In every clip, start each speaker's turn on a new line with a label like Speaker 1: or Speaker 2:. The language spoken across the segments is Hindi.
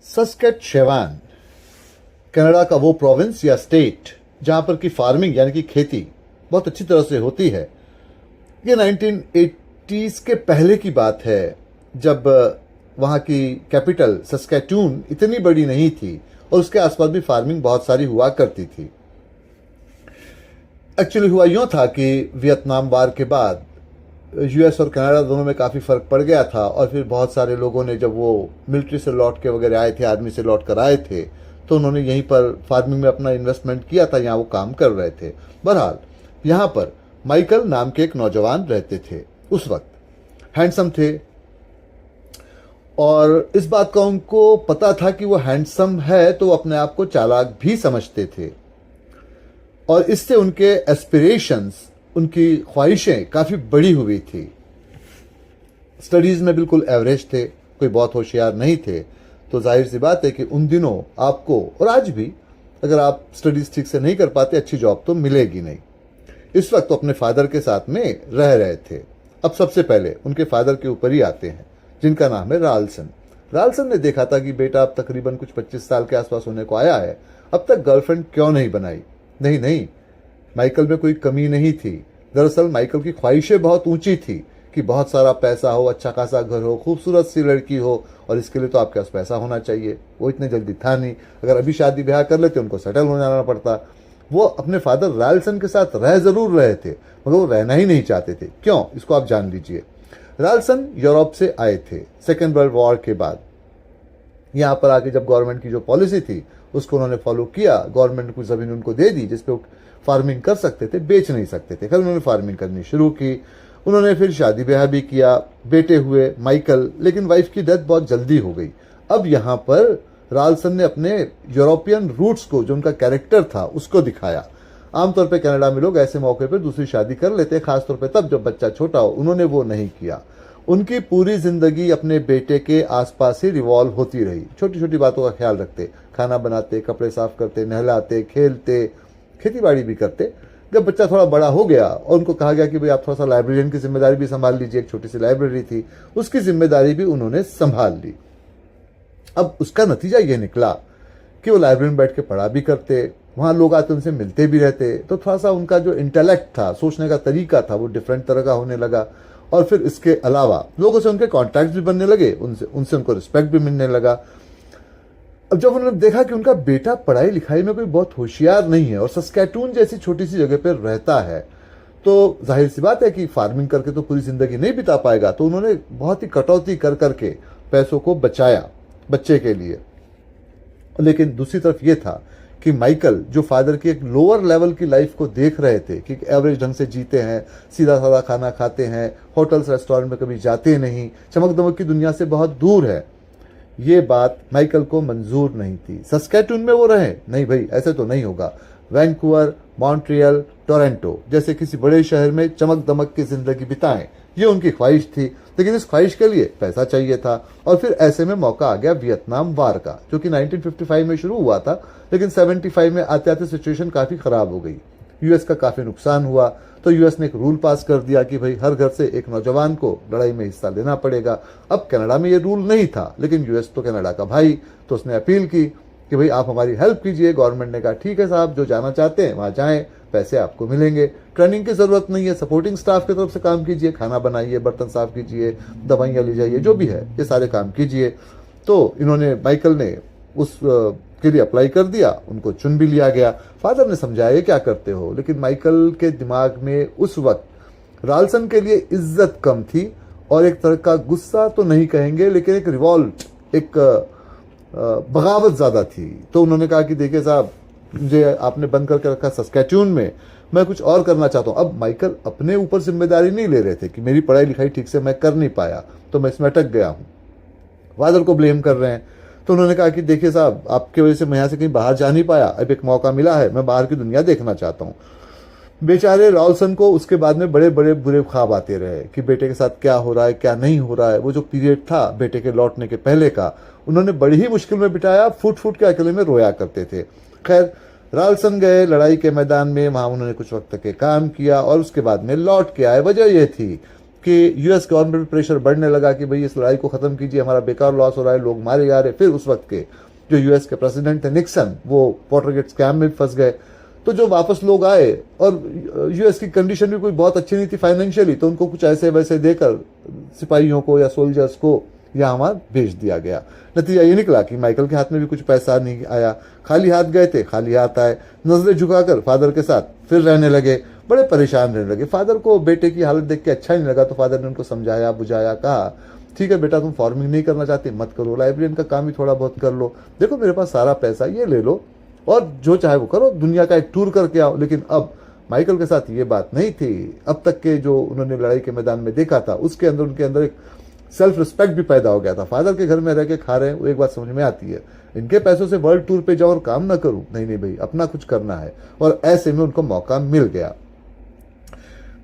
Speaker 1: सस्केटचेवान कनाडा का वो प्रोविंस या स्टेट जहां पर की फार्मिंग यानी कि खेती बहुत अच्छी तरह से होती है। ये 1980s के पहले की बात है, जब वहाँ की कैपिटल सस्केटून इतनी बड़ी नहीं थी और उसके आसपास भी फार्मिंग बहुत सारी हुआ करती थी। एक्चुअली हुआ यूँ था कि वियतनाम वार के बाद यूएस और कनाडा दोनों में काफ़ी फ़र्क पड़ गया था और फिर बहुत सारे लोगों ने जब वो मिलिट्री से लौट के वगैरह आए थे, आर्मी से लौट कर आए थे, तो उन्होंने यहीं पर फार्मिंग में अपना इन्वेस्टमेंट किया था, यहाँ वो काम कर रहे थे। बहरहाल यहाँ पर माइकल नाम के एक नौजवान रहते थे। उस वक्त हैंडसम थे और इस बात का उनको पता था कि वो हैंडसम है तो वो अपने आप को चालाक भी समझते थे और इससे उनके एस्पिरेशंस, उनकी ख्वाहिशें काफ़ी बड़ी हुई थी। स्टडीज़ में बिल्कुल एवरेज थे, कोई बहुत होशियार नहीं थे, तो जाहिर सी बात है कि उन दिनों आपको और आज भी अगर आप स्टडीज़ ठीक से नहीं कर पाते अच्छी जॉब तो मिलेगी नहीं। इस वक्त तो अपने फादर के साथ में रह रहे थे। अब सबसे पहले उनके फादर के ऊपर ही आते हैं, जिनका नाम है राल्सन। राल्सन ने देखा था कि बेटा अब तकरीबन कुछ 25 साल के आसपास होने को आया है, अब तक गर्लफ्रेंड क्यों नहीं बनाई। नहीं, माइकल में कोई कमी नहीं थी। दरअसल माइकल की ख्वाहिशें बहुत ऊंची थी कि बहुत सारा पैसा हो, अच्छा खासा घर हो, खूबसूरत सी लड़की हो, और इसके लिए तो आपके पास पैसा होना चाहिए। वो इतने जल्दी था नहीं, अगर अभी शादी ब्याह कर लेते उनको सेटल हो जाना पड़ता। वो अपने फादर राल्सन के साथ रह जरूर रहे थे मगर वो रहना ही नहीं चाहते थे। क्यों, इसको आप जान लीजिए। राल्सन यूरोप से आए थे सेकेंड वर्ल्ड वॉर के बाद। यहाँ पर आके जब गवर्नमेंट की जो पॉलिसी थी उसको उन्होंने फॉलो किया। गवर्नमेंट ने कुछ ज़मीन उनको दे दी जिसपे वो फार्मिंग कर सकते थे, बेच नहीं सकते थे। फिर उन्होंने फार्मिंग करनी शुरू की। उन्होंने फिर शादी ब्याह भी किया, बेटे हुए माइकल, लेकिन वाइफ की डेथ बहुत जल्दी हो गई। अब यहाँ पर राल्सन ने अपने यूरोपियन रूट्स को, जो उनका कैरेक्टर था, उसको दिखाया। आमतौर पे कनाडा में लोग ऐसे मौके पर दूसरी शादी कर लेते, खासतौर पे तब जब बच्चा छोटा हो। उन्होंने वो नहीं किया। उनकी पूरी जिंदगी अपने बेटे के आसपास ही रिवॉल्व होती रही। छोटी छोटी बातों का ख्याल रखते, खाना बनाते, कपड़े साफ करते, नहलाते, खेलते, खेती बाड़ी भी करते। जब बच्चा थोड़ा बड़ा हो गया और उनको कहा गया कि भाई आप थोड़ा सा लाइब्रेरियन की जिम्मेदारी भी संभाल लीजिए, एक छोटी सी लाइब्रेरी थी, उसकी जिम्मेदारी भी उन्होंने संभाल ली। अब उसका नतीजा ये निकला कि वो लाइब्रेरी में बैठ के पढ़ा भी करते, वहाँ लोग आते उनसे मिलते भी रहते, तो थोड़ा सा उनका जो इंटेलेक्ट था, सोचने का तरीका था, वो डिफरेंट तरह का होने लगा। और फिर इसके अलावा लोगों से उनके कॉन्टैक्ट भी बनने लगे, उनसे उनको रिस्पेक्ट भी मिलने लगा। अब जब उन्होंने देखा कि उनका बेटा पढ़ाई लिखाई में कोई बहुत होशियार नहीं है और सस्केटून जैसी छोटी सी जगह पर रहता है, तो जाहिर सी बात है कि फार्मिंग करके तो पूरी जिंदगी नहीं बिता पाएगा। तो उन्होंने बहुत ही कटौती कर करके पैसों को बचाया बच्चे के लिए। लेकिन दूसरी तरफ ये था कि माइकल, जो फादर की एक लोअर लेवल की लाइफ को देख रहे थे कि एवरेज ढंग से जीते हैं, सीधा साधा खाना खाते हैं, होटल्स रेस्टोरेंट में कभी जाते नहीं, चमक दमक की दुनिया से बहुत दूर है, ये बात माइकल को मंजूर नहीं थी। सस्केटून में वो रहे, नहीं भाई ऐसे तो नहीं होगा। वैंकूवर, मॉन्ट्रियल, टोरंटो जैसे किसी बड़े शहर में चमक दमक की जिंदगी बिताएं, ये उनकी ख्वाहिश थी। लेकिन इस ख्वाहिश के लिए पैसा चाहिए था। और फिर ऐसे में मौका आ गया वियतनाम वार का, जो कि 1955 में शुरू हुआ था, लेकिन 75 में आते आते सिचुएशन काफ़ी ख़राब हो गई। यूएस का काफ़ी नुकसान हुआ, तो यूएस ने एक रूल पास कर दिया कि भाई हर घर से एक नौजवान को लड़ाई में हिस्सा लेना पड़ेगा। अब कनाडा में ये रूल नहीं था, लेकिन यूएस तो कनाडा का भाई, तो उसने अपील की कि भाई आप हमारी हेल्प कीजिए। गवर्नमेंट ने कहा ठीक है साहब, जो जाना चाहते हैं वहाँ जाएं, पैसे आपको मिलेंगे, ट्रेनिंग की ज़रूरत नहीं है, सपोर्टिंग स्टाफ की तरफ से काम कीजिए, खाना बनाइए, बर्तन साफ कीजिए, दवाइयाँ ले जाइए, जो भी है ये सारे काम कीजिए। तो इन्होंने, माइकल ने उस के लिए अप्लाई कर दिया, उनको चुन भी लिया गया। फादर ने समझाया ये क्या करते हो, लेकिन माइकल के दिमाग में उस वक्त राल्सन के लिए इज्जत कम थी और एक तरह का गुस्सा तो नहीं कहेंगे, लेकिन एक रिवॉल्ट, एक बगावत ज़्यादा थी। तो उन्होंने कहा कि देखिए साहब, मुझे आपने बंद करके रखा सस्केचून में, मैं कुछ और करना चाहता हूँ। अब माइकल अपने ऊपर जिम्मेदारी नहीं ले रहे थे कि मेरी पढ़ाई लिखाई ठीक से मैं कर नहीं पाया तो मैं इसमें अटक गया हूँ, फादर को ब्लेम कर रहे हैं। तो उन्होंने कहा कि देखिए साहब, आपकी वजह से मैं यहाँ से कहीं बाहर जा नहीं पाया, अब एक मौका मिला है, मैं बाहर की दुनिया देखना चाहता हूँ। बेचारे राल्सन को उसके बाद में बड़े बड़े बुरे ख्वाब आते रहे कि बेटे के साथ क्या हो रहा है, क्या नहीं हो रहा है। वो जो पीरियड था बेटे के लौटने के पहले का, उन्होंने बड़ी ही मुश्किल में बिताया, फुट फुट के अकेले में रोया करते थे। खैर, राल्सन गए लड़ाई के मैदान में, वहाँ उन्होंने कुछ वक्त तक के काम किया और उसके बाद में लौट के आए। वजह यह थी कि यूएस गवर्नमेंट पे प्रेशर बढ़ने लगा कि भाई इस लड़ाई को ख़त्म कीजिए, हमारा बेकार लॉस हो रहा है, लोग मारे जा रहे। फिर उस वक्त के जो यूएस के प्रेसिडेंट थे निक्सन, वो वाटरगेट स्कैम में फंस गए। तो जो वापस लोग आए और यूएस की कंडीशन भी कोई बहुत अच्छी नहीं थी फाइनेंशियली, तो उनको कुछ ऐसे वैसे देकर सिपाहियों को या सोल्जर्स को यहाँ वहाँ भेज दिया गया। नतीजा ये निकला कि माइकल के हाथ में भी कुछ पैसा नहीं आया, खाली हाथ गए थे, खाली हाथ आए। नजरें झुकाकर फादर के साथ फिर रहने लगे, बड़े परेशान रहने लगे। फादर को बेटे की हालत देख के अच्छा नहीं लगा, तो फादर ने उनको समझाया बुझाया, कहा ठीक है बेटा, तुम फार्मिंग नहीं करना चाहते मत करो, लाइब्रेरियन का काम ही थोड़ा बहुत कर लो, देखो मेरे पास सारा पैसा, ये ले लो और जो चाहे वो करो, दुनिया का एक टूर करके आओ। लेकिन अब माइकल के साथ ये बात नहीं थी। अब तक के जो उन्होंने लड़ाई के मैदान में देखा था उसके अंदर उनके अंदर एक सेल्फ रिस्पेक्ट भी पैदा हो गया था। फादर के घर में रह के खा रहे हैं, वो एक बात समझ में आती है, इनके पैसों से वर्ल्ड टूर पे जाओ और काम ना करूं, नहीं नहीं भाई, अपना कुछ करना है। और ऐसे में उनको मौका मिल गया।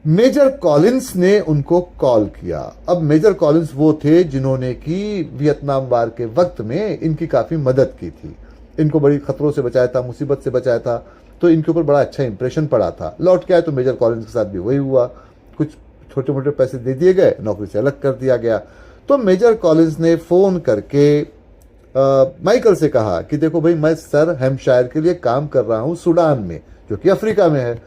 Speaker 1: मेजर कॉलिंस ने उनको कॉल किया। अब मेजर कॉलिंस वो थे जिन्होंने कि वियतनाम वार के वक्त में इनकी काफी मदद की थी, इनको बड़ी खतरों से बचाया था, मुसीबत से बचाया था, तो इनके ऊपर बड़ा अच्छा इंप्रेशन पड़ा था। लौट के आए तो मेजर कॉलिंस के साथ भी वही हुआ, कुछ छोटे मोटे पैसे दे दिए गए, नौकरी से अलग कर दिया गया। तो मेजर कॉलिंस ने फोन करके माइकल से कहा कि देखो भाई, मैं सर हैम्पशायर के लिए काम कर रहा हूं सूडान में, जो कि अफ्रीका में है।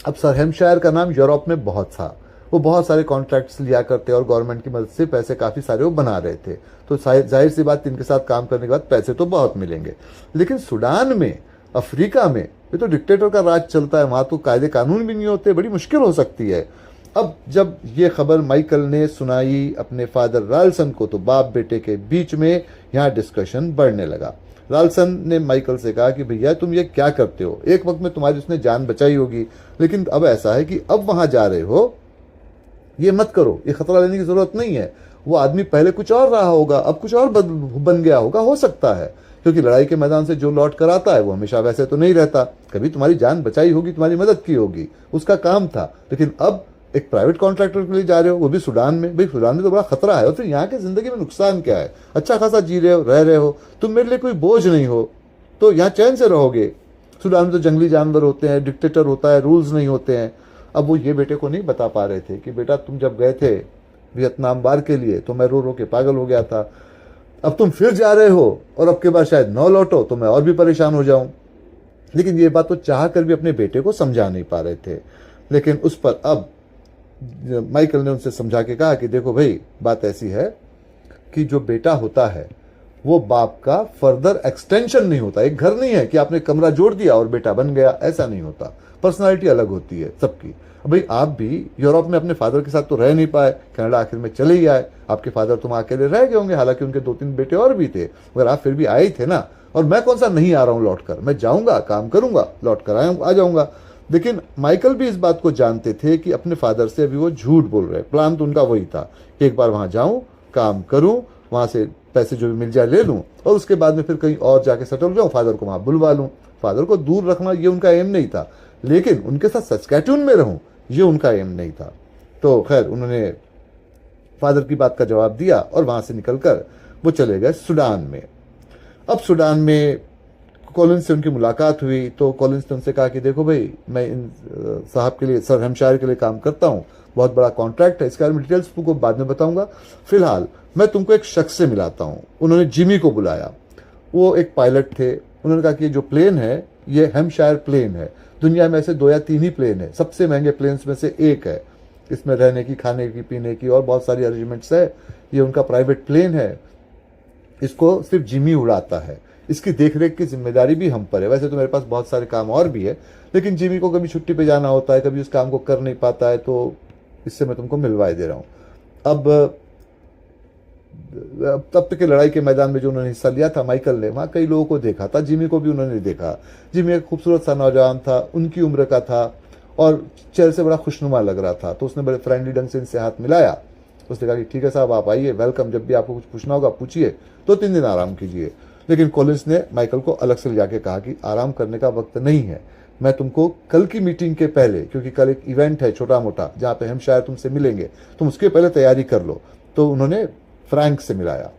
Speaker 1: अब सर हैम्पशायर का नाम यूरोप में बहुत था, वो बहुत सारे कॉन्ट्रैक्ट्स लिया करते और गवर्नमेंट की मदद से पैसे काफी सारे वो बना रहे थे। तो जाहिर सी बात, इनके साथ काम करने के बाद पैसे तो बहुत मिलेंगे। लेकिन सूडान में, अफ्रीका में, ये तो डिक्टेटर का राज चलता है, वहां तो कायदे कानून भी नहीं होते, बड़ी मुश्किल हो सकती है। अब जब ये खबर माइकल ने सुनाई अपने फादर राल्सन को, तो बाप बेटे के बीच में यहाँ डिस्कशन बढ़ने लगा। राल्सन ने माइकल से कहा कि भैया तुम ये क्या करते हो, एक वक्त में तुम्हारी उसने जान बचाई होगी, लेकिन अब ऐसा है कि अब वहां जा रहे हो, ये मत करो, ये खतरा लेने की जरूरत नहीं है। वो आदमी पहले कुछ और रहा होगा, अब कुछ और बन गया होगा, हो सकता है, क्योंकि लड़ाई के मैदान से जो लौट कर आता है वो हमेशा वैसे तो नहीं रहता। कभी तुम्हारी जान बचाई होगी, तुम्हारी मदद की होगी, उसका काम था। लेकिन अब एक प्राइवेट कॉन्ट्रैक्टर के लिए जा रहे हो, वो भी सूडान में। भाई सूडान में तो बड़ा खतरा है, और फिर यहाँ की जिंदगी में नुकसान क्या है, अच्छा खासा जी रहे हो, रह रहे हो, तुम मेरे लिए कोई बोझ नहीं हो, तो यहाँ चैन से रहोगे। सूडान में तो जंगली जानवर होते हैं, डिक्टेटर होता है, रूल्स नहीं होते हैं। अब वो ये बेटे को नहीं बता पा रहे थे कि बेटा तुम जब गए थे वियतनाम वार के लिए तो मैं रो रो के पागल हो गया था, अब तुम फिर जा रहे हो और अब के बाद शायद न लौटो तो मैं और भी परेशान हो जाऊं। लेकिन ये बात तो चाह कर भी अपने बेटे को समझा नहीं पा रहे थे। लेकिन उस पर अब माइकल ने उनसे समझा के कहा कि देखो भाई, बात ऐसी है कि जो बेटा होता है वो बाप का फर्दर एक्सटेंशन नहीं होता। एक घर नहीं है कि आपने कमरा जोड़ दिया और बेटा बन गया, ऐसा नहीं होता। पर्सनालिटी अलग होती है सबकी। भाई आप भी यूरोप में अपने फादर के साथ तो रह नहीं पाए, कनाडा आखिर में चले ही आए, आपके फादर तुम अकेले रह गए होंगे, हालांकि उनके 2-3 बेटे और भी थे, मगर आप फिर भी आए ही थे ना। और मैं कौन सा नहीं आ रहा हूं लौट कर, मैं जाऊंगा, काम करूंगा, लौट कर आ जाऊंगा। लेकिन माइकल भी इस बात को जानते थे कि अपने फादर से अभी वो झूठ बोल रहे। प्लान तो उनका वही था कि एक बार वहां जाऊं, काम करूं, वहां से पैसे जो भी मिल जाए ले लूं, और उसके बाद में फिर कहीं और जाके सेटल हो जाऊं, फादर को वहां बुलवा लूं। फादर को दूर रखना ये उनका एम नहीं था, लेकिन उनके साथ सस्कैटून में रहूं ये उनका एम नहीं था। तो खैर उन्होंने फादर की बात का जवाब दिया और वहां से निकलकर वो चले गए सूडान में। अब सूडान में कॉलिंस से उनकी मुलाकात हुई, तो कॉलिंस ने उनसे कहा कि देखो भाई, मैं इन साहब के लिए, सर हैम्पशायर के लिए काम करता हूँ, बहुत बड़ा कॉन्ट्रैक्ट है, इसके बारे में डिटेल्स तुमको बाद में बताऊंगा, फिलहाल मैं तुमको एक शख्स से मिलाता हूँ। उन्होंने जिमी को बुलाया, वो एक पायलट थे। उन्होंने कहा कि जो प्लेन है ये हैम्पशायर प्लेन है, दुनिया में ऐसे 2 या 3 ही प्लेन है, सबसे महंगे प्लेन्स में से एक है, इसमें रहने की, खाने की, पीने की और बहुत सारी अरेंजमेंट्स है, ये उनका प्राइवेट प्लेन है, इसको सिर्फ जिमी उड़ाता है, इसकी देखरेख की जिम्मेदारी भी हम पर है। वैसे तो मेरे पास बहुत सारे काम और भी है, लेकिन जिमी को कभी छुट्टी पे जाना होता है, कभी उस काम को कर नहीं पाता है, तो इससे मैं तुमको मिलवाए दे रहा हूँ। अब तब तक के लड़ाई के मैदान में जो उन्होंने हिस्सा लिया था माइकल ने, वहाँ कई लोगों को देखा था, जिमी को भी उन्होंने देखा। जिमी एक खूबसूरत सा नौजवान था, उनकी उम्र का था और चेहरे से बड़ा खुशनुमा लग रहा था। तो उसने बड़े फ्रेंडली ढंग से इनसे हाथ मिलाया। उसने कहा कि ठीक है साहब, आप आइए, वेलकम, जब भी आपको कुछ पूछना होगा पूछिए, 2-3 दिन आराम कीजिए। लेकिन कॉलिंस ने माइकल को अलग से ले जाके कहा कि आराम करने का वक्त नहीं है, मैं तुमको कल की मीटिंग के पहले, क्योंकि कल एक इवेंट है छोटा मोटा जहाँ पे हम शायद तुमसे मिलेंगे, तुम उसके पहले तैयारी कर लो। तो उन्होंने फ्रैंक से मिलाया।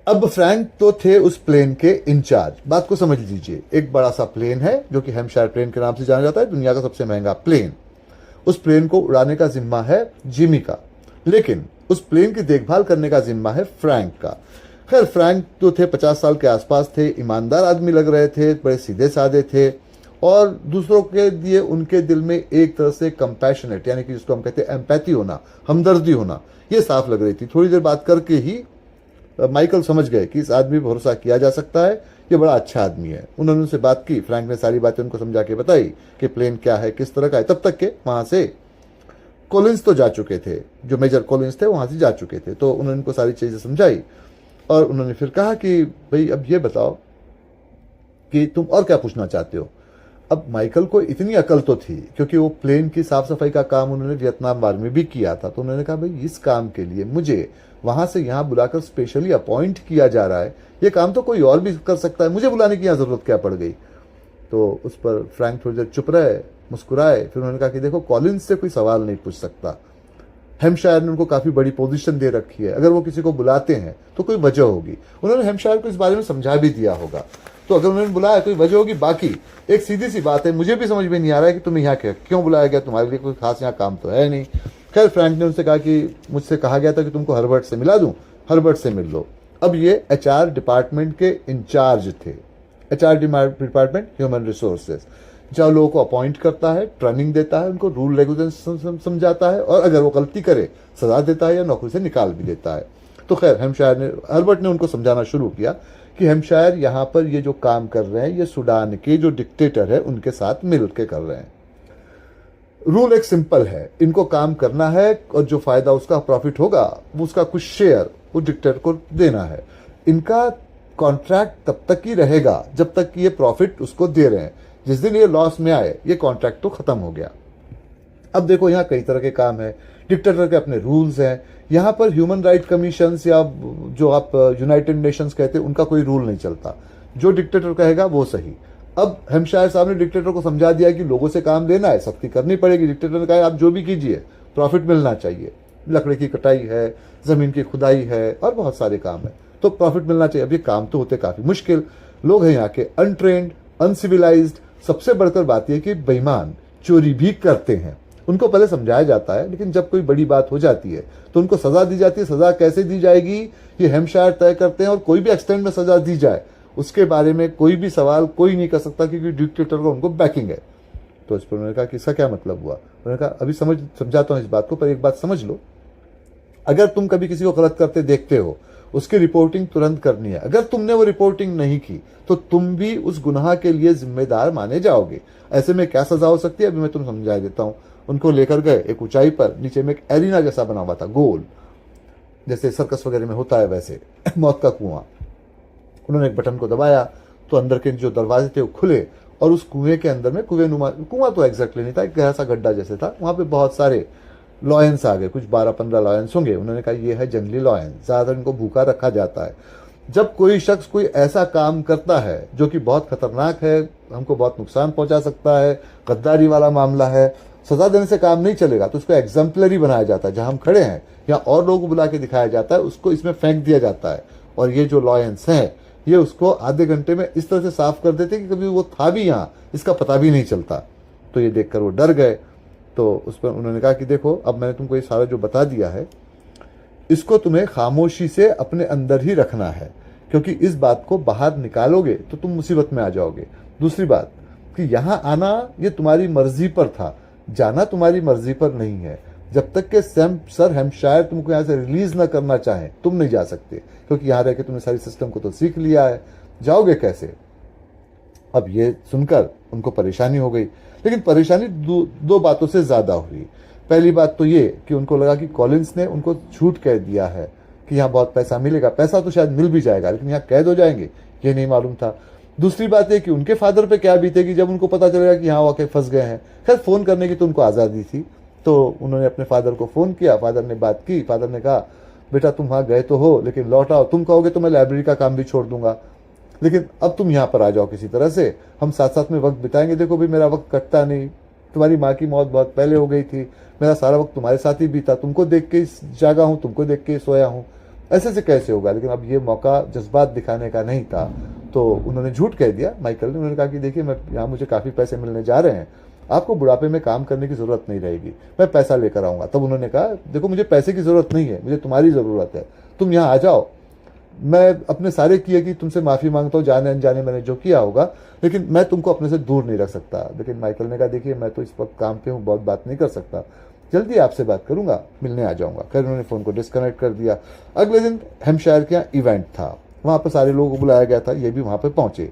Speaker 1: अब फ्रैंक तो थे उस प्लेन के इंचार्ज। बात को समझ लीजिए, एक बड़ा सा प्लेन है जो कि हैम्पशायर प्लेन के नाम से जाना जाता है, दुनिया का सबसे महंगा प्लेन। उस प्लेन को उड़ाने का जिम्मा है जिमी का, लेकिन उस प्लेन की देखभाल करने का जिम्मा है फ्रैंक का। खैर फ्रैंक जो थे 50 साल के आसपास थे, ईमानदार आदमी लग रहे थे, बड़े सीधे साधे थे और दूसरों के लिए उनके दिल में एक तरह से कंपैशनेट यानी कि जिसको हम कहते हैं एम्पैथी होना, हमदर्दी होना, ये साफ लग रही थी। थोड़ी देर बात करके ही माइकल समझ गए कि इस आदमी पर भरोसा किया जा सकता है, ये बड़ा अच्छा आदमी है। उन्होंने उनसे बात की, फ्रैंक ने सारी बातें उनको समझा के बताई कि प्लेन क्या है, किस तरह का है। तब तक के वहां से कॉलिंस तो जा चुके थे, जो मेजर कॉलिंस थे वहां से जा चुके थे, तो उन्होंने उनको सारी चीजें समझाई और उन्होंने फिर कहा कि भाई अब ये बताओ कि तुम और क्या पूछना चाहते हो। अब माइकल को इतनी अकल तो थी क्योंकि वो प्लेन की साफ सफाई का काम उन्होंने वियतनाम वार में भी किया था, तो उन्होंने कहा भाई इस काम के लिए मुझे वहां से यहाँ बुलाकर स्पेशली अपॉइंट किया जा रहा है, ये काम तो कोई और भी कर सकता है, मुझे बुलाने की यहाँ जरूरत क्या पड़ गई। तो उस पर फ्रैंक थोड़ी देर चुप रहे, मुस्कुराए, फिर उन्होंने कहा कि देखो कॉलिंस से कोई सवाल नहीं पूछ सकता, हेम्पशायर ने उनको काफी बड़ी पोजीशन दे रखी है, अगर वो किसी को बुलाते हैं तो कोई वजह होगी। उन्होंने हेम्पशायर को इस बारे में समझा भी दिया होगा, तो अगर उन्होंने बुलाया कोई वजह होगी। बाकी एक सीधी सी बात है, मुझे भी समझ में नहीं आ रहा है कि तुम्हें यहाँ क्यों बुलाया गया, तुम्हारे लिए कोई खास यहाँ काम तो है नहीं। खैर फ्रैंक ने उनसे कहा कि मुझसे कहा गया था कि तुमको हर्बर्ट से मिला दूं, हर्बर्ट से मिल लो। अब ये एचआर डिपार्टमेंट के इंचार्ज थे, एचआर डिपार्टमेंट ह्यूमन रिसोर्सेज, जहाँ लोगों को अपॉइंट करता है, ट्रेनिंग देता है, उनको रूल रेगुलेशन समझाता है और अगर वो गलती करे सजा देता है या नौकरी से निकाल भी देता है। तो खैर हर्बर्ट ने उनको समझाना शुरू किया कि हेम्पशायर यहाँ पर ये जो काम कर रहे हैं ये सूडान के जो डिक्टेटर है उनके साथ मिल के कर रहे हैं। रूल एक सिंपल है, इनको काम करना है और जो फायदा उसका प्रॉफिट होगा वो उसका कुछ शेयर वो डिक्टेटर को देना है। इनका कॉन्ट्रैक्ट तब तक ही रहेगा जब तक कि ये प्रॉफिट उसको दे रहे हैं, जिस दिन ये लॉस में आए ये कॉन्ट्रैक्ट तो खत्म हो गया। अब देखो यहाँ कई तरह के काम है, डिक्टेटर के अपने रूल्स हैं, यहाँ पर ह्यूमन राइट कमीशन या जो आप यूनाइटेड नेशंस कहते हैं उनका कोई रूल नहीं चलता, जो डिक्टेटर कहेगा वो सही। अब हेम्पशायर साहब ने डिक्टेटर को समझा दिया कि लोगों से काम लेना है, सख्ती करनी पड़ेगी। डिक्टेटर ने कहा आप जो भी कीजिए प्रॉफिट मिलना चाहिए, लकड़ी की कटाई है, जमीन की खुदाई है और बहुत सारे काम है, तो प्रॉफिट मिलना चाहिए। अब ये काम तो होते काफी मुश्किल, लोग हैं यहाँ के अनट्रेन्ड, अनसिविलाइज्ड, सबसे बढ़कर बात यह कि बेईमान चोरी भी करते हैं। उनको पहले समझाया जाता है, लेकिन जब कोई बड़ी बात हो जाती है तो उनको सजा दी जाती है। सजा कैसे दी जाएगी ये हेम्पशायर तय करते हैं और कोई भी एक्सटेंड में सजा दी जाए उसके बारे में कोई भी सवाल कोई नहीं कर सकता क्योंकि डिक्टेटर को उनको बैकिंग है। तो इस पर उन्होंने कहा कि इसका क्या मतलब हुआ। उन्होंने कहा अभी समझाता हूँ इस बात को, पर एक बात समझ लो, अगर तुम कभी किसी को गलत करते देखते हो उसकी रिपोर्टिंग तुरंत करनी है। अगर तुमने वो रिपोर्टिंग नहीं की तो तुम भी उस गुनाह के लिए जिम्मेदार माने जाओगे। ऐसे में क्या सजा हो सकती है अभी मैं तुम्हें समझा देता हूँ। उनको लेकर गए एक ऊंचाई पर, नीचे में एक एरिना जैसा बना हुआ था, गोल, जैसे सर्कस वगैरह में होता है वैसे, मौत का कुआं। उन्होंने एक बटन को दबाया तो अंदर के जो दरवाजे थे वो खुले और उस कुएं के अंदर में कुआं तो एग्जैक्टली नहीं था, एक गहरा सा गड्ढा जैसे था, वहां पे बहुत सारे लॉयंस आ गए, कुछ 12-15 लॉयंस होंगे। उन्होंने कहा ये है जंगली लॉयंस, ज्यादातर इनको भूखा रखा जाता है। जब कोई शख्स कोई ऐसा काम करता है जो कि बहुत खतरनाक है, हमको बहुत नुकसान पहुंचा सकता है, गद्दारी वाला मामला है, सजा देने से काम नहीं चलेगा, तो उसको एग्जाम्पलरी बनाया जाता है। जहां हम खड़े हैं या और लोगों को बुला के दिखाया जाता है, उसको इसमें फेंक दिया जाता है और ये जो लॉयंस हैं ये उसको आधे घंटे में इस तरह से साफ कर देते कि कभी वो था भी यहाँ इसका पता भी नहीं चलता। तो ये देखकर वो डर गए। तो उस पर उन्होंने कहा कि देखो अब मैंने तुमको ये सारा जो बता दिया है इसको तुम्हें खामोशी से अपने अंदर ही रखना है, क्योंकि इस बात को बाहर निकालोगे तो तुम मुसीबत में आ जाओगे। दूसरी बात कि यहाँ आना ये तुम्हारी मर्जी पर था, जाना तुम्हारी मर्जी पर नहीं है। जब तक के सर हेम्पशायर तुमको यहाँ से रिलीज ना करना चाहे तुम नहीं जा सकते, क्योंकि यहाँ रह के तुमने सारी सिस्टम को तो सीख लिया है, जाओगे कैसे। अब ये सुनकर उनको परेशानी हो गई, लेकिन परेशानी दो बातों से ज्यादा हुई। पहली बात तो ये कि उनको लगा कि कॉलिंस ने उनको झूठ कह दिया है कि यहाँ बहुत पैसा मिलेगा। पैसा तो शायद मिल भी जाएगा लेकिन यहाँ कैद हो जाएंगे ये नहीं मालूम था। दूसरी बात है कि उनके फादर पे क्या बीतेगी जब उनको पता चलेगा कि यहाँ वाकई फंस गए हैं। खैर फोन करने की तो उनको आज़ादी थी, तो उन्होंने अपने फादर को फोन किया, फादर ने बात की। फादर ने कहा बेटा तुम वहाँ गए तो हो लेकिन लौट आओ, तुम कहोगे तो मैं लाइब्रेरी का काम भी छोड़ दूंगा, लेकिन अब तुम यहाँ पर आ जाओ किसी तरह से, हम साथ साथ में वक्त बिताएंगे। देखो भी मेरा वक्त कटता नहीं, तुम्हारी माँ की मौत बहुत पहले हो गई थी, मेरा सारा वक्त तुम्हारे साथ ही बीता, तुमको देख के जागा हूँ, तुमको देख के सोया हूँ, ऐसे से कैसे होगा। लेकिन अब ये मौका जज्बात दिखाने का नहीं था, तो उन्होंने झूठ कह दिया माइकल ने। उन्होंने कहा कि देखिए मैं यहाँ मुझे काफ़ी पैसे मिलने जा रहे हैं, आपको बुढ़ापे में काम करने की ज़रूरत नहीं रहेगी, मैं पैसा लेकर आऊँगा। तब उन्होंने कहा, देखो मुझे पैसे की ज़रूरत नहीं है, मुझे तुम्हारी ज़रूरत है, तुम यहाँ आ जाओ। मैं अपने सारे किए कि तुमसे माफ़ी मांगता हूँ, जाने अनजाने मैंने जो किया होगा, लेकिन मैं तुमको अपने से दूर नहीं रख सकता। लेकिन माइकल ने कहा, देखिए मैं तो इस वक्त काम पे हूँ, बहुत बात नहीं कर सकता, जल्दी आपसे बात करूंगा, मिलने आ जाऊंगा। खैर उन्होंने फ़ोन को डिस्कनेक्ट कर दिया। अगले दिन हैम्पशायर के यहाँ इवेंट था, वहाँ पर सारे लोगों को बुलाया गया था, ये भी वहाँ पर पहुँचे।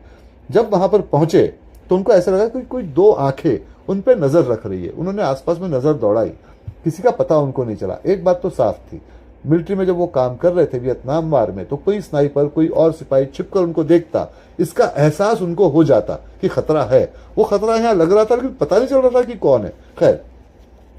Speaker 1: जब वहाँ पर पहुँचे तो उनको ऐसा लगा कि कोई दो आंखें उन पर नज़र रख रही है। उन्होंने आसपास में नज़र दौड़ाई, किसी का पता उनको नहीं चला। एक बात तो साफ थी, मिलिट्री में जब वो काम कर रहे थे वियतनाम वार में, तो कोई स्नाइपर, कोई और सिपाही छिपकर उनको देखता, इसका एहसास उनको हो जाता कि खतरा है। वो खतरा यहाँ लग रहा था लेकिन पता नहीं चल रहा था कि कौन है। खैर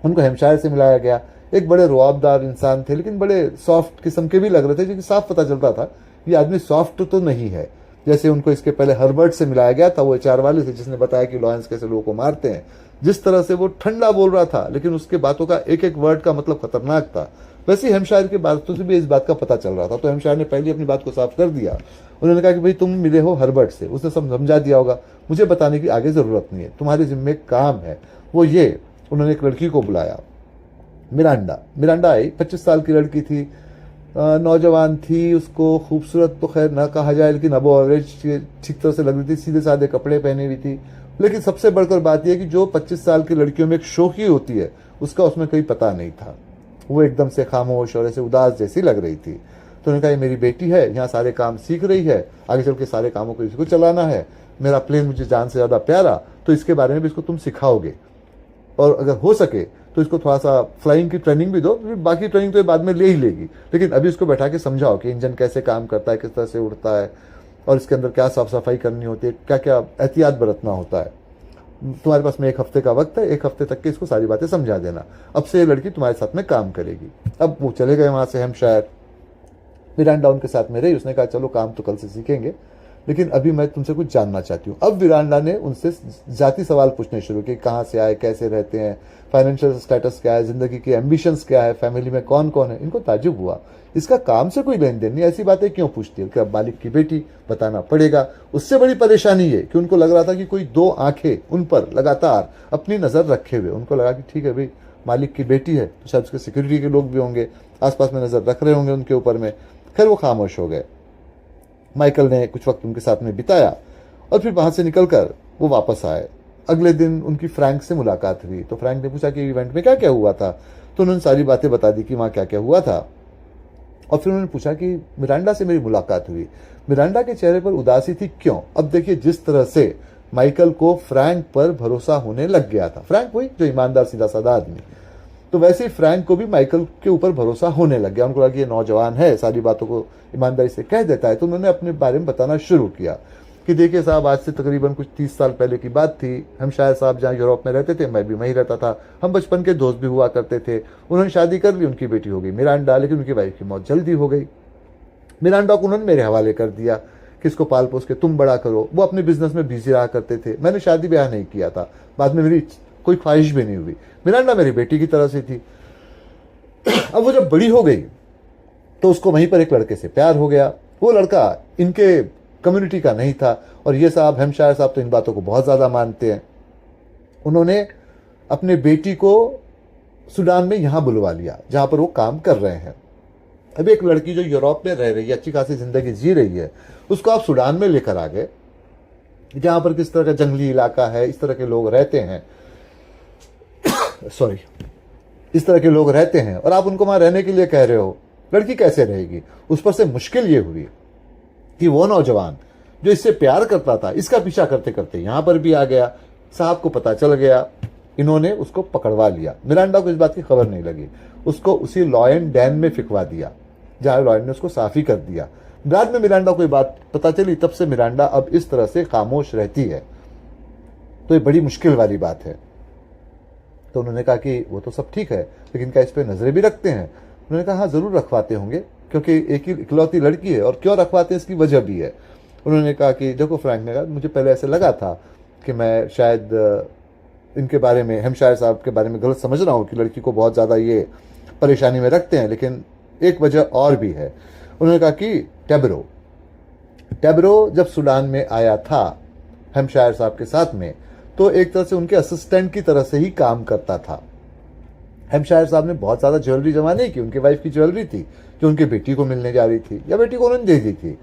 Speaker 1: उनको हैम्पशायर से मिलाया गया। एक बड़े रुआबदार इंसान थे, लेकिन बड़े सॉफ्ट किस्म के भी लग रहे थे, क्योंकि साफ पता चलता था ये आदमी सॉफ्ट तो नहीं है। जैसे उनको इसके पहले हर्बर्ट से मिलाया गया था, वो एचआर वाले थे जिसने बताया कि लॉयंस कैसे लोगों को मारते हैं। जिस तरह से वो ठंडा बोल रहा था, लेकिन उसके बातों का एक एक वर्ड का मतलब खतरनाक था, वैसे ही हैम्पशायर की बातों से भी इस बात का पता चल रहा था। तो हैम्पशायर ने पहले अपनी बात को साफ कर दिया। उन्होंने कहा कि भाई तुम मिले हो हर्बर्ट से, उसने सब समझा दिया होगा, मुझे बताने की आगे ज़रूरत नहीं है, तुम्हारे जिम्मे काम है वो ये। उन्होंने एक लड़की को बुलाया, मिरांडा आई, 25 साल की लड़की थी, नौजवान थी। उसको खूबसूरत तो खैर ना कहा जाए, लेकिन अबो एवरेज ठीक तरह से लग रही थी, सीधे साधे कपड़े पहने हुई थी। लेकिन सबसे बढ़कर बात यह कि जो 25 साल की लड़कियों में एक शौकी होती है, उसका उसमें कोई पता नहीं था। वो एकदम से खामोश और ऐसे उदास जैसी लग रही थी। तो उन्होंने कहा, ये मेरी बेटी है, यहाँ सारे काम सीख रही है, आगे चल के सारे कामों को इसको चलाना है। मेरा प्लेन मुझे जान से ज़्यादा प्यारा, तो इसके बारे में भी इसको तुम सिखाओगे, और अगर हो सके तो इसको थोड़ा सा फ्लाइंग की ट्रेनिंग भी दो। बाकी ट्रेनिंग तो ये बाद में ले ही लेगी, लेकिन अभी इसको बैठा के समझाओ कि इंजन कैसे काम करता है, किस तरह से उड़ता है, और इसके अंदर क्या साफ सफाई करनी होती है, क्या क्या एहतियात बरतना होता है। तुम्हारे पास में 1 हफ्ते का वक्त है, 1 हफ्ते तक के इसको सारी बातें समझा देना। अब से ये लड़की तुम्हारे साथ में काम करेगी। अब वो चले गए वहाँ से हैम्पशायर। मिरांडा उनके साथ में रही। उसने कहा, चलो काम तो कल से सीखेंगे, लेकिन अभी मैं तुमसे कुछ जानना चाहती हूँ। अब मिरांडा ने उनसे जाती सवाल पूछने शुरू किए, कहाँ से आए, कैसे रहते हैं, फाइनेंशियल स्टेटस क्या है, जिंदगी की एम्बिशंस क्या है, फैमिली में कौन कौन है। इनको ताजुब हुआ, इसका काम से कोई लेन देन नहीं, ऐसी बातें क्यों पूछती है, कि अब मालिक की बेटी, बताना पड़ेगा। उससे बड़ी परेशानी ये कि उनको लग रहा था कि कोई दो आंखें उन पर लगातार अपनी नज़र रखे हुए। उनको लगा कि ठीक है भाई, मालिक की बेटी है तो शायद उसके सिक्योरिटी के लोग भी होंगे, आसपास में नज़र रख रहे होंगे उनके ऊपर में। खैर वो खामोश हो गए। माइकल ने कुछ वक्त उनके साथ में बिताया और फिर वहाँ से निकलकर वो वापस आए। अगले दिन उनकी फ्रैंक से मुलाकात हुई। तो फ्रैंक ने पूछा कि इवेंट में क्या क्या हुआ था। तो उन्होंने सारी बातें बता दी कि वहाँ क्या क्या हुआ था। और फिर उन्होंने पूछा कि मिरांडा से मेरी मुलाकात हुई, मिरांडा के चेहरे पर उदासी थी, क्यों। अब देखिए, जिस तरह से माइकल को फ्रैंक पर भरोसा होने लग गया था, फ्रैंक वही जो ईमानदार सीधा साधा आदमी, तो वैसे ही फ्रैंक को भी माइकल के ऊपर भरोसा होने लग गया। उनको लगा कि ये नौजवान है, सारी बातों को ईमानदारी से कह देता है। तो उन्होंने अपने बारे में बताना शुरू किया कि देखिए साहब, आज से तकरीबन कुछ 30 साल पहले की बात थी। हैम्पशायर साहब जहाँ यूरोप में रहते थे, मैं भी वहीं रहता था, हम बचपन के दोस्त भी हुआ करते थे। उन्होंने शादी कर ली, उनकी बेटी हो गई मिरांडा, लेकिन उनकी वाइफ की मौत जल्दी हो गई। मिरांडा को उन्होंने मेरे हवाले कर दिया कि इसको पाल पोस के तुम बड़ा करो। वो अपने बिजनेस में बिजी रहा करते थे, मैंने शादी ब्याह नहीं किया था, बाद में मेरी कोई ख्वाहिश भी नहीं हुई। मिरांडा मेरी बेटी की तरह से थी। अब वो जब बड़ी हो गई तो उसको वहीं पर एक लड़के से प्यार हो गया। वो लड़का इनके कम्युनिटी का नहीं था, और ये साहब हैम्पशायर साहब तो इन बातों को बहुत ज़्यादा मानते हैं। उन्होंने अपने बेटी को सूडान में यहाँ बुलवा लिया जहाँ पर वो काम कर रहे हैं। अब एक लड़की जो यूरोप में रह रही है, अच्छी खासी जिंदगी जी रही है, उसको आप सूडान में लेकर आ गए, जहाँ पर किस तरह का जंगली इलाका है, इस तरह के लोग रहते हैं सॉरी इस तरह के लोग रहते हैं, और आप उनको वहाँ रहने के लिए कह रहे हो। लड़की कैसे रहेगी। उस पर से मुश्किल ये हुई कि वो नौजवान जो इससे प्यार करता था, इसका पीछा करते करते यहाँ पर भी आ गया। साहब को पता चल गया, इन्होंने उसको पकड़वा लिया। मिरांडा को इस बात की खबर नहीं लगी, उसको उसी लॉयन डैन में फिकवा दिया, जहाँ लॉयन ने उसको साफी कर दिया। बाद में मिरांडा को ये बात पता चली, तब से मिरांडा अब इस तरह से खामोश रहती है। तो ये बड़ी मुश्किल वाली बात है। तो उन्होंने कहा कि वो तो सब ठीक है, लेकिन क्या इस पर नजरें भी रखते हैं। उन्होंने कहा हाँ ज़रूर रखवाते होंगे, क्योंकि एक ही इकलौती लड़की है, और क्यों रखवाते हैं इसकी वजह भी है। उन्होंने कहा कि देखो फ्रैंक ने कहा, मुझे पहले ऐसे लगा था कि मैं शायद इनके बारे में, हैम्पशायर साहब के बारे में गलत समझ रहा हूँ कि लड़की को बहुत ज़्यादा ये परेशानी में रखते हैं, लेकिन एक वजह और भी है। उन्होंने कहा कि टेबरो जब सूडान में आया था हैम्पशायर साहब के साथ में, तो एक तरह से उनके असिस्टेंट की तरह से ही काम करता था। हेम्पशायर साहब ने बहुत ज़्यादा ज्वेलरी जमा नहीं की, उनकी वाइफ की ज्वेलरी थी जो उनकी बेटी को मिलने जा रही थी या बेटी को उन्होंने दे दी थी।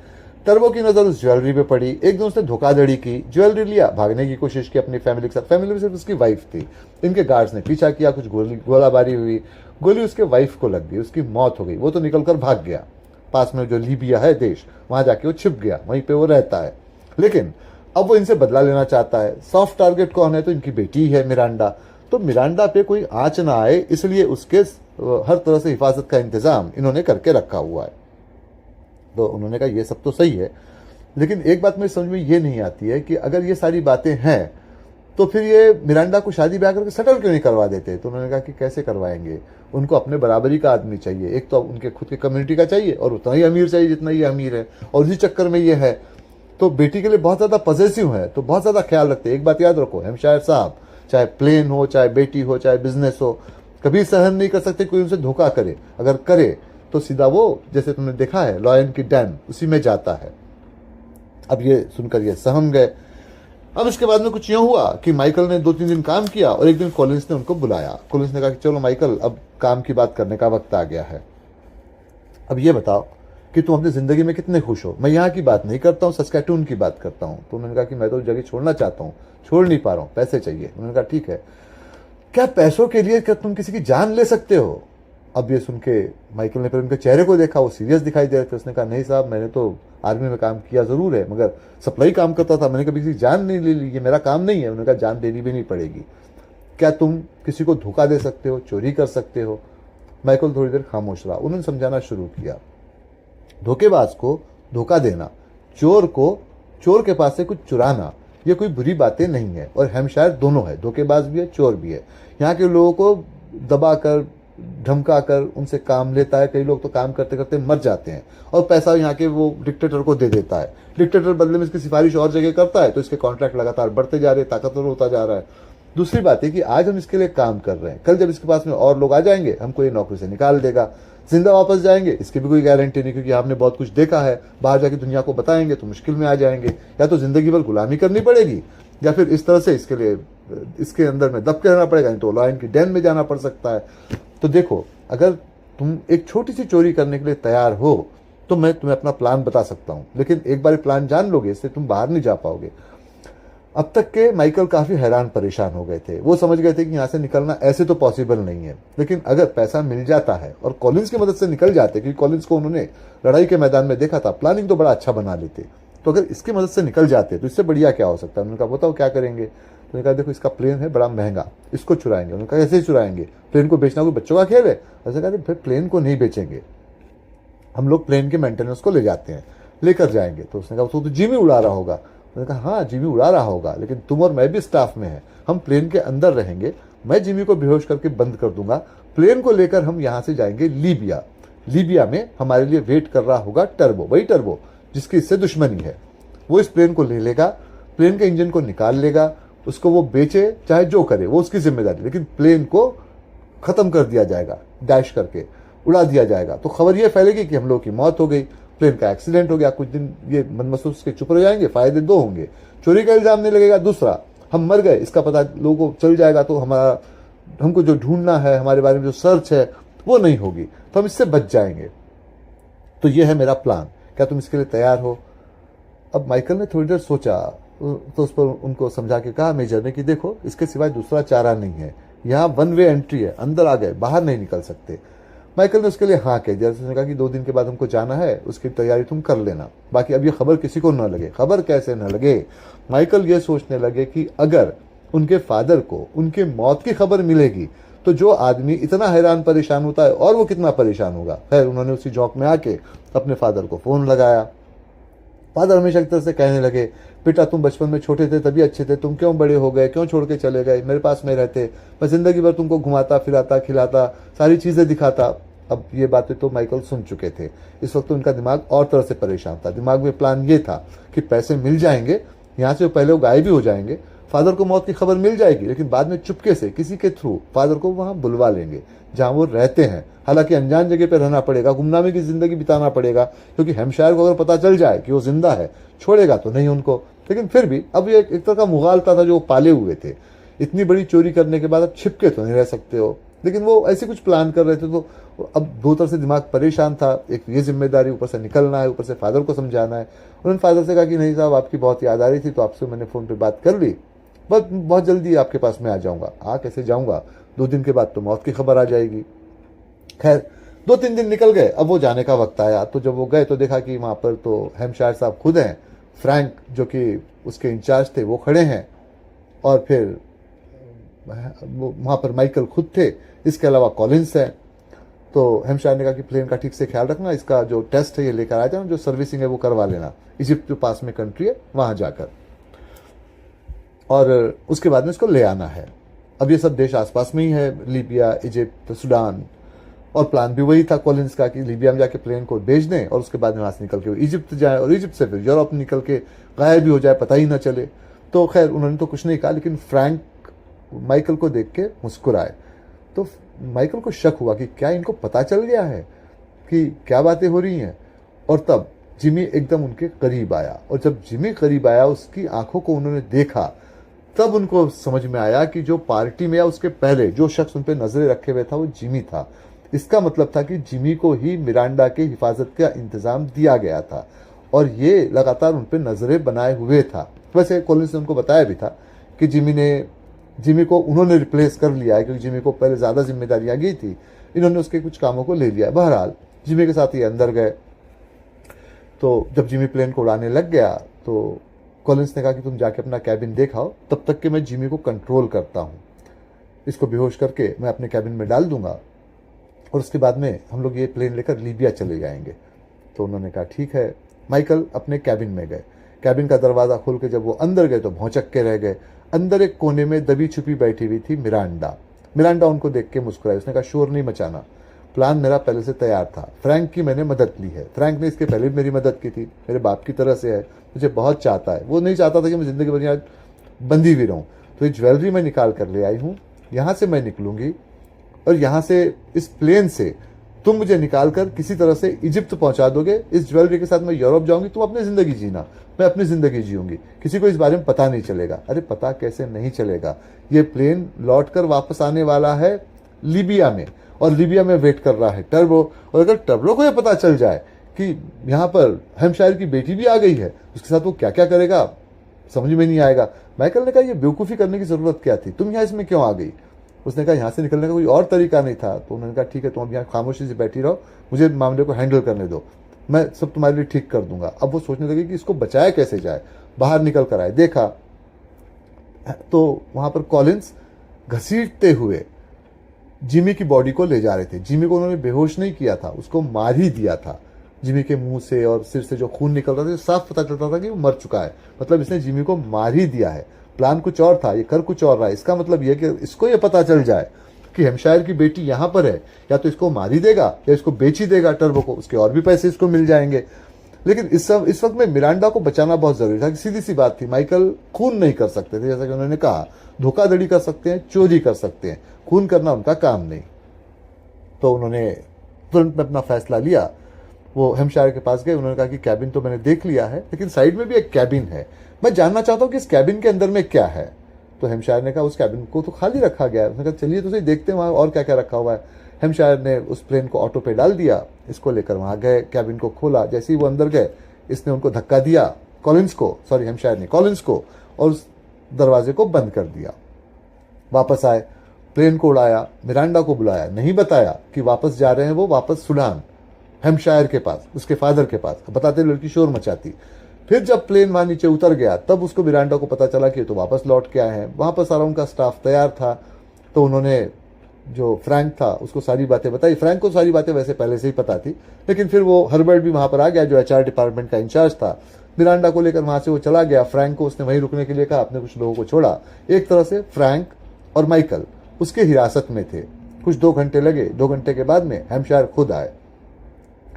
Speaker 1: टर्बो की नज़र उस ज्वेलरी पे पड़ी, एक दिन उसने धोखाधड़ी की, ज्वेलरी लिया, भागने की कोशिश की अपनी फैमिली के साथ। फैमिली में सिर्फ उसकी वाइफ थी। इनके गार्ड्स ने पीछा किया, कुछ गोलाबारी हुई, गोली उसके वाइफ को लग गई, उसकी मौत हो गई। वो तो निकल कर भाग गया, पास में जो लीबिया है देश, वहां जाके वो छिप गया, वहीं पे वो रहता है। लेकिन अब वो इनसे बदला लेना चाहता है। सॉफ्ट टारगेट कौन है? तो इनकी बेटी ही है मिरांडा। तो मिरांडा पे कोई आंच ना आए इसलिए उसके हर तरह से हिफाजत का इंतजाम इन्होंने करके रखा हुआ है। तो उन्होंने कहा ये सब तो सही है, लेकिन एक बात मेरी समझ में ये नहीं आती है कि अगर ये सारी बातें हैं तो फिर ये मिरांडा को शादी ब्याह करके सेटल क्यों नहीं करवा देते? तो उन्होंने कहा कि कैसे करवाएंगे, उनको अपने बराबरी का आदमी चाहिए। एक तो उनके खुद के कम्युनिटी का चाहिए और उतना ही अमीर चाहिए जितना ये अमीर है, और इसी चक्कर में ये है। तो बेटी के लिए बहुत ज़्यादा पॉजेसिव है, तो बहुत ज़्यादा ख्याल रखते हैं। एक बात याद रखो, हेम्पशायर साहब चाहे प्लेन हो, चाहे बेटी हो, चाहे बिजनेस हो, कभी सहन नहीं कर सकते कोई उनसे धोखा करे। अगर करे तो सीधा वो, जैसे तुमने देखा है लॉयन की डैम, उसी में जाता है। अब ये सुनकर ये सहम गए। अब इसके बाद में कुछ यूँ हुआ कि माइकल ने 2-3 दिन काम किया और एक दिन कॉलिंस ने उनको बुलाया। कॉलिंस ने कहा कि चलो माइकल, अब काम की बात करने का वक्त आ गया है। अब ये बताओ कि तुम अपनी ज़िंदगी में कितने खुश हो। मैं यहाँ की बात नहीं करता हूँ, सस्कैटून की बात करता हूँ। तो उन्होंने कहा कि मैं तो जगह छोड़ना चाहता हूँ, छोड़ नहीं पा रहा हूँ, पैसे चाहिए। उन्होंने कहा ठीक है, क्या पैसों के लिए क्या तुम किसी की जान ले सकते हो? अब ये सुन के माइकल ने फिर उनके चेहरे को देखा, वो सीरियस दिखाई दे रहे थे। उसने कहा नहीं साहब, मैंने तो आर्मी में काम किया ज़रूर है, मगर सप्लाई काम करता था, मैंने कभी किसी की जान नहीं ले ली, ये मेरा काम नहीं है। उन्होंने कहा जान देनी भी नहीं पड़ेगी। क्या तुम किसी को धोखा दे सकते हो, चोरी कर सकते हो? माइकल थोड़ी देर खामोश रहा। उन्होंने समझाना शुरू किया, धोखेबाज को धोखा देना, चोर को चोर के पास से कुछ चुराना, ये कोई बुरी बातें नहीं है। और हेम्पशायर दोनों है, धोखेबाज भी है, चोर भी है। यहाँ के लोगों को दबाकर, धमकाकर उनसे काम लेता है। कई लोग तो काम करते करते मर जाते हैं और पैसा यहाँ के वो डिक्टेटर को दे देता है। डिक्टेटर बदले में इसकी सिफारिश और जगह करता है, तो इसके कॉन्ट्रैक्ट लगातार बढ़ते जा रहे हैं, ताकतवर होता जा रहा है। दूसरी बात है कि आज हम इसके लिए काम कर रहे हैं, कल जब इसके पास में और लोग आ जाएंगे, हमको ये नौकरी से निकाल देगा। जिंदा वापस जाएंगे इसकी भी कोई गारंटी नहीं, क्योंकि आपने बहुत कुछ देखा है। बाहर जाके दुनिया को बताएंगे तो मुश्किल में आ जाएंगे, या तो जिंदगी भर गुलामी करनी पड़ेगी, या फिर इस तरह से इसके लिए इसके अंदर में दब के रहना पड़ेगा, नहीं तो लॉयन की डेन में जाना पड़ सकता है। तो देखो, अगर तुम एक छोटी सी चोरी करने के लिए तैयार हो तो मैं तुम्हें अपना प्लान बता सकता हूँ, लेकिन एक बार प्लान जान लोगे इससे तुम बाहर नहीं जा पाओगे। अब तक के माइकल काफी हैरान परेशान हो गए थे। वो समझ गए थे कि यहाँ से निकलना ऐसे तो पॉसिबल नहीं है, लेकिन अगर पैसा मिल जाता है और कॉलिंस की मदद से निकल जाते, क्योंकि कॉलिंस को उन्होंने लड़ाई के मैदान में देखा था, प्लानिंग तो बड़ा अच्छा बना लेते, तो अगर इसकी मदद से निकल जाते तो इससे बढ़िया क्या हो सकता है। उन्होंने कहा बताओ क्या करेंगे? तो उन्होंने कहा देखो, इसका प्लेन है बड़ा महंगा, इसको चुराएंगे। उन्होंने कहा कैसे चुराएंगे? प्लेन को बेचना कोई बच्चों का खेल है? ऐसा कहा फिर प्लेन को नहीं बेचेंगे, हम लोग प्लेन के मेंटेनेंस को ले जाते हैं, लेकर जाएंगे। तो उसने कहा तो जिमी उड़ा रहा होगा। उन्होंने कहा हाँ जिमी उड़ा रहा होगा, लेकिन तुम और मैं भी स्टाफ में हैं, हम प्लेन के अंदर रहेंगे, मैं जिमी को बेहोश करके बंद कर दूंगा, प्लेन को लेकर हम यहाँ से जाएंगे लीबिया। लीबिया में हमारे लिए वेट कर रहा होगा टर्बो, वही टर्बो जिसकी इससे दुश्मनी है। वो इस प्लेन को ले लेगा, प्लेन के इंजन को निकाल लेगा, उसको वो बेचे चाहे जो करे वो उसकी जिम्मेदारी, लेकिन प्लेन को खत्म कर दिया जाएगा, डैश करके उड़ा दिया जाएगा। तो खबर ये फैलेगी कि हम लोग की मौत हो गई, प्लेन का एक्सीडेंट हो गया। कुछ दिन ये मनमसूस के चुप रह जाएंगे, फायदे दो होंगे, चोरी का इल्जाम नहीं लगेगा, दूसरा हम मर गए इसका पता लोगों को चल जाएगा, तो हमारा हमको जो ढूंढना है, हमारे बारे में जो सर्च है वो नहीं होगी, तो हम इससे बच जाएंगे। तो ये है मेरा प्लान, क्या तुम इसके लिए तैयार हो? अब माइकल ने थोड़ी देर सोचा, तो उस पर उनको समझा के कहा मेजर ने कि देखो इसके सिवाय दूसरा चारा नहीं है, यहाँ 1 वे एंट्री है, अंदर आ गए बाहर नहीं निकल सकते। माइकल ने उसके लिए हाँ कह दिया। उसने कहा कि 2 दिन के बाद हमको जाना है, उसकी तैयारी तुम कर लेना, बाकी अब ये खबर किसी को न लगे। खबर कैसे न लगे? माइकल ये सोचने लगे कि अगर उनके फादर को उनके मौत की खबर मिलेगी तो जो आदमी इतना हैरान परेशान होता है और वो कितना परेशान होगा। खैर उन्होंने उसी जौक में आके अपने फादर को फोन लगाया। फादर हमेशा एक तरह से कहने लगे, बेटा तुम बचपन में छोटे थे तभी अच्छे थे, तुम क्यों बड़े हो गए, क्यों छोड़ के चले गए, मेरे पास में रहते, मैं जिंदगी भर तुमको घुमाता फिराता खिलाता, सारी चीजें दिखाता। अब ये बातें तो माइकल सुन चुके थे, इस वक्त उनका दिमाग और तरह से परेशान था। दिमाग में प्लान ये था कि पैसे मिल जाएंगे, यहाँ से पहले वो गायब भी हो जाएंगे, फादर को मौत की खबर मिल जाएगी, लेकिन बाद में चुपके से किसी के थ्रू फादर को वहां बुलवा लेंगे जहां वो रहते हैं। हालांकि अनजान जगह पे रहना पड़ेगा, गुमनामी की जिंदगी बिताना पड़ेगा, क्योंकि हेम्पशायर को अगर पता चल जाए कि वो जिंदा है, छोड़ेगा तो नहीं उनको। लेकिन फिर भी अब ये एक तरह का मुगालता था जो वो पाले हुए थे। इतनी बड़ी चोरी करने के बाद अब छिपके तो नहीं रह सकते हो, लेकिन वो ऐसे कुछ प्लान कर रहे थे। तो अब दो तरह से दिमाग परेशान था, एक ये जिम्मेदारी, ऊपर से निकलना है, ऊपर से फादर को समझाना है। उन्होंने फादर से कहा कि नहीं साहब, आपकी बहुत याद आ रही थी तो आपसे मैंने फ़ोन पे बात कर ली, बस बहुत जल्दी आपके पास मैं आ जाऊँगा। कैसे जाऊँगा, 2 दिन के बाद तो मौत की खबर आ जाएगी। खैर 2-3 दिन निकल गए, अब वो जाने का वक्त आया। तो जब वो गए तो देखा कि वहाँ पर तो हैम्पशायर साहब खुद हैं, फ्रैंक जो कि उसके इंचार्ज थे वो खड़े हैं, और फिर वहाँ पर माइकल खुद थे, इसके अलावा कॉलिंस है। तो हैम्पशायर ने कहा कि प्लेन का ठीक से ख्याल रखना, इसका जो टेस्ट है ये लेकर आ जाना, जो सर्विसिंग है वो करवा लेना इजिप्ट जो पास में कंट्री है वहाँ जाकर, और उसके बाद में इसको ले आना है। अब ये सब देश आसपास में ही है, लीबिया, इजिप्ट, सूडान, और प्लान भी वही था कॉलिंस का कि लीबिया में जाके प्लेन को भेज दें और उसके बाद में वहाँ से निकल के वो इजिप्ट जाए, और इजिप्ट से फिर यूरोप निकल के गायब भी हो जाए, पता ही ना चले। तो खैर उन्होंने तो कुछ नहीं कहा, लेकिन फ्रैंक माइकल को देख के मुस्कुराए। तो माइकल को शक हुआ कि क्या इनको पता चल गया है कि क्या बातें हो रही हैं। और तब जिमी एकदम उनके करीब आया, और जब जिमी करीब आया, उसकी आंखों को उन्होंने देखा, तब उनको समझ में आया कि जो पार्टी में या उसके पहले जो शख्स उन पर नजरें रखे हुए था वो जिमी था। इसका मतलब था कि जिमी को ही मिरांडा के हिफाजत का इंतजाम दिया गया था, और ये लगातार उन पर नजरें बनाए हुए था। वैसे कॉलिंस ने उनको बताया भी था कि जिमी को उन्होंने रिप्लेस कर लिया है, क्योंकि जिमी को पहले ज़्यादा जिम्मेदारियां गई थी, इन्होंने उसके कुछ कामों को ले लिया। बहरहाल जिमी के साथ ये अंदर गए। तो जब जिमी प्लेन को उड़ाने लग गया तो कॉलिंस ने कहा कि तुम जाके अपना कैबिन देखाओ, तब तक कि मैं जिमी को कंट्रोल करता हूँ। इसको बेहोश करके मैं अपने कैबिन में डाल दूंगा, और उसके बाद में हम लोग ये प्लेन लेकर लीबिया चले जाएंगे। तो उन्होंने कहा ठीक है। माइकल अपने कैबिन में गए। कैबिन का दरवाज़ा खोल के जब वो अंदर गए तो भौंचक के रह गए। अंदर एक कोने में दबी छुपी बैठी हुई थी मिरांडा। मिरांडा उनको देख के मुस्कुराई। उसने कहा शोर नहीं मचाना, प्लान मेरा पहले से तैयार था। फ्रैंक की मैंने मदद ली है। फ्रैंक ने इसके पहले भी मेरी मदद की थी, मेरे बाप की तरह से है, मुझे बहुत चाहता है। वो नहीं चाहता था कि मैं ज़िंदगी भर यहाँ बंदी भी रहूँ। तो ये ज्वेलरी मैं निकाल कर ले आई हूँ, यहाँ से मैं निकलूँगी, और यहाँ से इस प्लेन से तुम मुझे निकाल कर किसी तरह से इजिप्ट पहुंचा दोगे। इस ज्वेलरी के साथ मैं यूरोप जाऊंगी, तुम अपनी ज़िंदगी जीना, मैं अपनी ज़िंदगी जीऊंगी, किसी को इस बारे में पता नहीं चलेगा। अरे पता कैसे नहीं चलेगा, ये प्लेन लौट कर वापस आने वाला है लीबिया में, और लीबिया में वेट कर रहा है टर्बो। और अगर टर्बो को यह पता चल जाए कि यहाँ पर हैम्पशायर की बेटी भी आ गई है, उसके साथ वो क्या क्या करेगा समझ में नहीं आएगा। माइकल ने कहा ये बेवकूफ़ी करने की ज़रूरत क्या थी, तुम यहाँ इसमें क्यों आ गई। उसने कहा यहाँ से निकलने का कोई और तरीका नहीं था। तो उन्होंने कहा ठीक है, तुम अब यहाँ खामोशी से बैठी रहो, मुझे मामले को हैंडल करने दो, मैं सब तुम्हारे लिए ठीक कर दूंगा। अब वो सोचने लगे कि इसको बचाया कैसे जाए। बाहर निकल कर आए, देखा तो वहाँ पर कॉलिंस घसीटते हुए जिमी की बॉडी को ले जा रहे थे। जिमी को उन्होंने बेहोश नहीं किया था, उसको मार ही दिया था। जिमी के मुंह से और सिर से जो खून निकल रहा था, साफ पता चलता था कि वो मर चुका है। मतलब इसने जिमी को मार ही दिया है। प्लान कुछ और था, ये कर कुछ और रहा है। इसका मतलब यह कि इसको ये पता चल जाए कि हैम्पशायर की बेटी यहाँ पर है, या तो इसको मार ही देगा या इसको बेच ही देगा टर्बो को, उसके और भी पैसे इसको मिल जाएंगे। लेकिन इस वक्त में मिरांडा को बचाना बहुत जरूरी था। सीधी सी बात थी, माइकल खून नहीं कर सकते थे, जैसा कि उन्होंने कहा, धोखाधड़ी कर सकते हैं, चोरी कर सकते हैं, खून करना उनका काम नहीं। तो उन्होंने तुरंत में अपना फैसला लिया। वो हैम्पशायर के पास गए, उन्होंने कहा कि कैबिन तो मैंने देख लिया है, लेकिन साइड में भी एक कैबिन है, मैं जानना चाहता हूँ कि इस कैबिन के अंदर में क्या है। तो हैम्पशायर ने कहा उस कैबिन को तो खाली रखा गया है। उसने कहा चलिए तो सही देखते हैं वहाँ और क्या क्या रखा हुआ है। हैम्पशायर ने उस प्लेन को ऑटो पे डाल दिया, इसको लेकर वहाँ गए, कैबिन को खोला। जैसे ही वो अंदर गए, इसने उनको धक्का दिया, हैम्पशायर ने कॉलिंस को, और उस दरवाजे को बंद कर दिया। वापस आए, प्लेन को उड़ाया, मिरांडा को बुलाया, नहीं बताया कि वापस जा रहे हैं वो वापस सूडान, हैम्पशायर के पास, उसके फादर के पास। बताते लड़की शोर मचाती। फिर जब प्लेन वहाँ नीचे उतर गया, तब उसको मिरांडा को पता चला कि तो वापस लौट के आए हैं। वहाँ पर सारा उनका स्टाफ तैयार था। तो उन्होंने जो फ्रैंक था उसको सारी बातें बताई। फ्रैंक को सारी बातें वैसे पहले से ही पता थी, लेकिन फिर वो हर्बर्ट भी वहाँ पर आ गया, जो HR डिपार्टमेंट का इंचार्ज था। मिरांडा को लेकर वहाँ से वो चला गया। फ्रैंक को उसने वहीं रुकने के लिए कहा, अपने कुछ लोगों को छोड़ा। एक तरह से फ्रैंक और माइकल उसके हिरासत में थे। कुछ 2 घंटे लगे। 2 घंटे के बाद में हैम्पशायर खुद आए।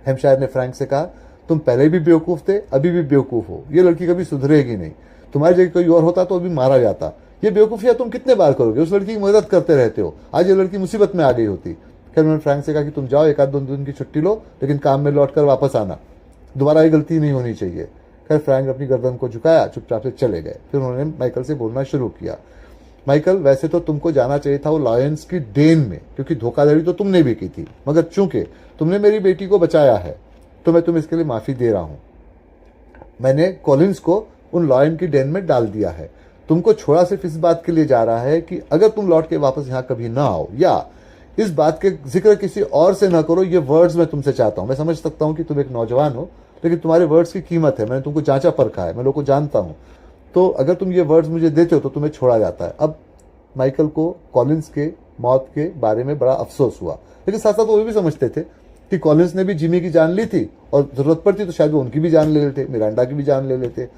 Speaker 1: हैम्पशायर ने फ्रैंक से कहा तुम पहले भी बेवकूफ़ थे, अभी भी बेवकूफ़ हो, ये लड़की कभी सुधरेगी नहीं। तुम्हारी जगह कोई और होता तो अभी मारा जाता। ये बेवकूफ़ियाँ तुम कितने बार करोगे, उस लड़की की मदद करते रहते हो, आज ये लड़की मुसीबत में आ गई होती। फिर उन्होंने फ्रैंक से कहा कि तुम जाओ, 1-2 दिन की छुट्टी लो, लेकिन काम में लौट कर वापस आना, दोबारा ये गलती नहीं होनी चाहिए। खैर फ्रैंक ने अपनी गर्दन को झुकाया, चुपचाप से चले गए। फिर उन्होंने माइकल से बोलना शुरू किया, माइकल वैसे तो तुमको जाना चाहिए था वो लॉयंस की डेन में, क्योंकि धोखाधड़ी तो तुमने भी की थी, मगर चूंकि तुमने मेरी बेटी को बचाया है तो मैं तुम्हें इसके लिए माफी दे रहा हूं। मैंने कॉलिंस को उन लॉयन की डेन में डाल दिया है। तुमको छोड़ा सिर्फ इस बात के लिए जा रहा है कि अगर तुम लौट के वापस यहाँ कभी ना आओ या इस बात के जिक्र किसी और से ना करो, ये वर्ड्स मैं तुमसे चाहता हूं। मैं समझ सकता हूं कि तुम एक नौजवान हो, लेकिन तुम्हारे वर्ड्स की कीमत है। मैंने तुमको जांचा परखा है, मैं लोगों को जानता हूं। तो अगर तुम ये वर्ड्स मुझे देते हो तो तुम्हें छोड़ा जाता है। अब माइकल को कॉलिंस के मौत के बारे में बड़ा अफसोस हुआ, लेकिन साथ साथ वो भी समझते थे कि कॉलिंस ने भी जिमी की जान ली थी और जरूरत पड़ती तो शायद वो उनकी भी जान ले लेते, मिरांडा की भी जान ले लेते।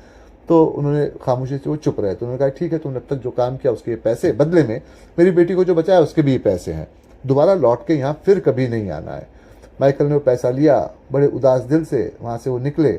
Speaker 1: तो उन्होंने खामोशी से वो चुप रहे। तो उन्होंने कहा ठीक है, तुमने अब तक जो काम किया उसके ये पैसे, बदले में मेरी बेटी को जो बचाया उसके भी ये पैसे हैं। दोबारा लौट के यहाँ फिर कभी नहीं आना है। माइकल ने वो पैसा लिया, बड़े उदास दिल से वहाँ से वो निकले।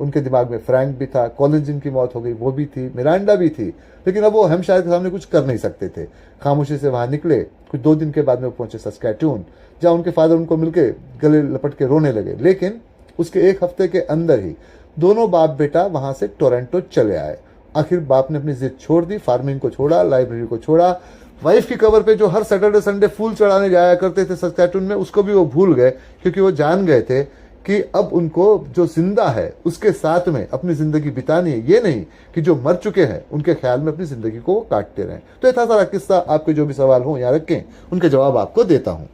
Speaker 1: उनके दिमाग में फ्रैंक भी था, कॉलिंस जिनकी मौत हो गई वो भी थी, मिरांडा भी थी, लेकिन अब वो हेम्पशायर के सामने कुछ कर नहीं सकते थे। खामोशी से वहाँ निकले। कुछ 2 दिन के बाद में वो पहुंचे सस्कैटून, जहाँ उनके फादर उनको मिलके गले लपट के रोने लगे। लेकिन उसके 1 हफ्ते के अंदर ही दोनों बाप बेटा वहां से टोरंटो चले आए। आखिर बाप ने अपनी जिद छोड़ दी, फार्मिंग को छोड़ा, लाइब्रेरी को छोड़ा। वाइफ की कबर पे जो हर सैटरडे संडे फूल चढ़ाने जाया करते थे सस्कैटून में, उसको भी वो भूल गए, क्योंकि वो जान गए थे कि अब उनको जो जिंदा है उसके साथ में अपनी जिंदगी बितानी है, ये नहीं कि जो मर चुके हैं उनके ख्याल में अपनी जिंदगी को वो काटते रहें। तो ये था सारा किस्सा। आपके जो भी सवाल हो यहाँ रखें, उनके जवाब आपको देता हूं।